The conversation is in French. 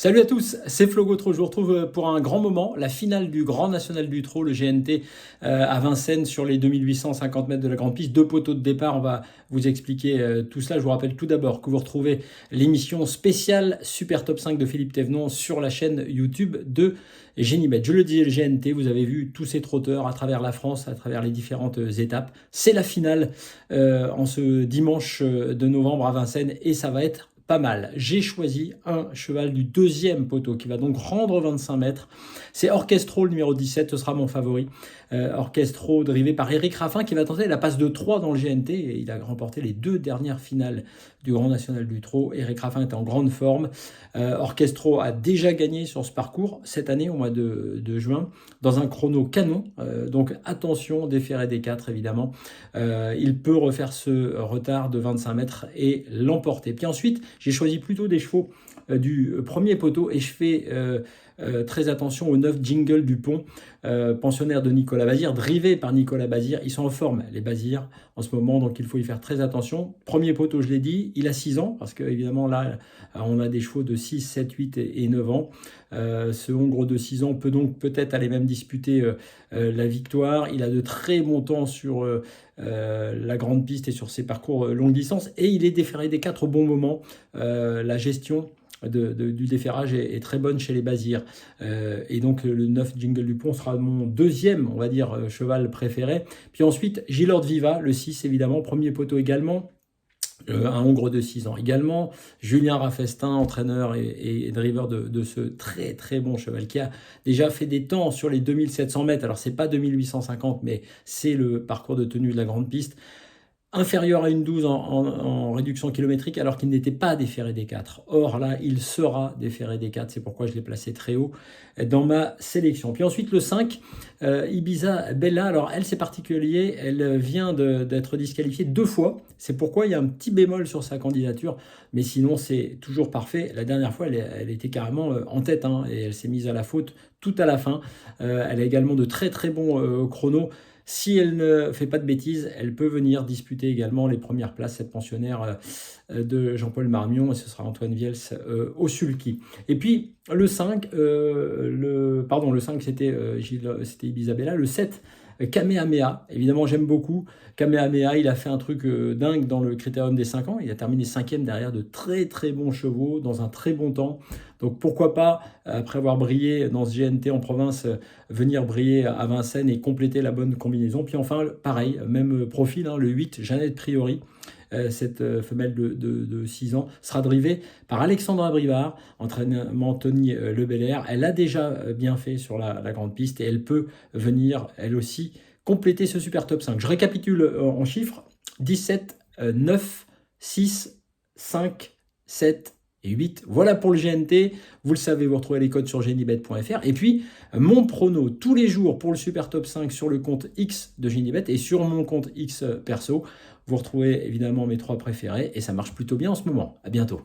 Salut à tous, c'est Flo Gautreau. Je vous retrouve pour un grand moment, la finale du Grand National du Trot, le GNT à Vincennes sur les 2850 mètres de la grande piste. Deux poteaux de départ, on va vous expliquer tout cela. Je vous rappelle tout d'abord que vous retrouvez l'émission spéciale Super Top 5 de Philippe Thévenon sur la chaîne YouTube de Génibet. Je le disais, le GNT, vous avez vu tous ces trotteurs à travers la France, à travers les différentes étapes. C'est la finale en ce dimanche de novembre à Vincennes et ça va être pas mal. J'ai choisi un cheval du deuxième poteau qui va donc rendre 25 mètres. C'est Orchestro, le numéro 17, ce sera mon favori. Orchestro, drivé par Eric Raffin, qui va tenter la passe de 3 dans le GNT. Et il a remporté les deux dernières finales du Grand National du Trot. Eric Raffin est en grande forme. Orchestro a déjà gagné sur ce parcours cette année, au mois de juin, dans un chrono canon. Donc attention, déféré des 4, évidemment. Il peut refaire ce retard de 25 mètres et l'emporter. Puis ensuite, j'ai choisi plutôt des chevaux du premier poteau et je fais très attention aux 9 Jingle du Pont, pensionnaire de Nicolas Bazir, drivé par Nicolas Bazir. Ils sont en forme, les Bazir, en ce moment, donc il faut y faire très attention. Premier poteau, je l'ai dit, il a 6 ans, parce qu'évidemment là, on a des chevaux de 6, 7, 8 et 9 ans. Ce Hongre de 6 ans peut donc peut-être aller même disputer la victoire. Il a de très bons temps sur la grande piste et sur ses parcours longue distance, et il est déféré des 4 au bon moment. La gestion du déferrage est très bonne chez les Bazir. Et donc le 9 Jingle du Pont sera mon deuxième, on va dire, cheval préféré. Puis ensuite, Gilord Viva, le 6 évidemment, premier poteau également. Un Hongre de 6 ans également, Julien Raffestin, entraîneur et driver de ce très très bon cheval qui a déjà fait des temps sur les 2700 mètres. Alors c'est pas 2850, mais c'est le parcours de tenue de la grande piste. Inférieur à une 12 en réduction kilométrique alors qu'il n'était pas déféré des 4. Or là, il sera déféré des 4, c'est pourquoi je l'ai placé très haut dans ma sélection. Puis ensuite le 5, Ibiza Bella. Alors elle, c'est particulier, elle vient d'être disqualifiée 2 fois, c'est pourquoi il y a un petit bémol sur sa candidature, mais sinon c'est toujours parfait. La dernière fois, elle était carrément en tête, hein, et elle s'est mise à la faute tout à la fin. Elle a également de très très bons chronos. Si elle ne fait pas de bêtises, elle peut venir disputer également les premières places, cette pensionnaire de Jean-Paul Marmion, et ce sera Antoine Viels au sulky. Et puis le 5, le 5 c'était Ibiza Bella, le 7, Kamehameha. Évidemment, j'aime beaucoup Kamehameha. Il a fait un truc dingue dans le Critérium des 5 ans. Il a terminé 5e derrière de très très bons chevaux dans un très bon temps. Donc pourquoi pas, après avoir brillé dans ce GNT en province, venir briller à Vincennes et compléter la bonne combinaison. Puis enfin, pareil, même profil, hein, le 8, Jeannette Priori. Cette femelle de 6 ans sera drivée par Alexandra Brivard, entraînement Tony Lebelair. Elle a déjà bien fait sur la grande piste et elle peut venir, elle aussi, compléter ce super top 5. Je récapitule en chiffres: 17, 9, 6, 5, 7 et 8. Voilà pour le GNT. Vous le savez, vous retrouvez les codes sur genibet.fr. Et puis, mon prono tous les jours pour le super top 5 sur le compte X de Genibet et sur mon compte X perso. Vous retrouvez évidemment mes 3 préférés et ça marche plutôt bien en ce moment. À bientôt.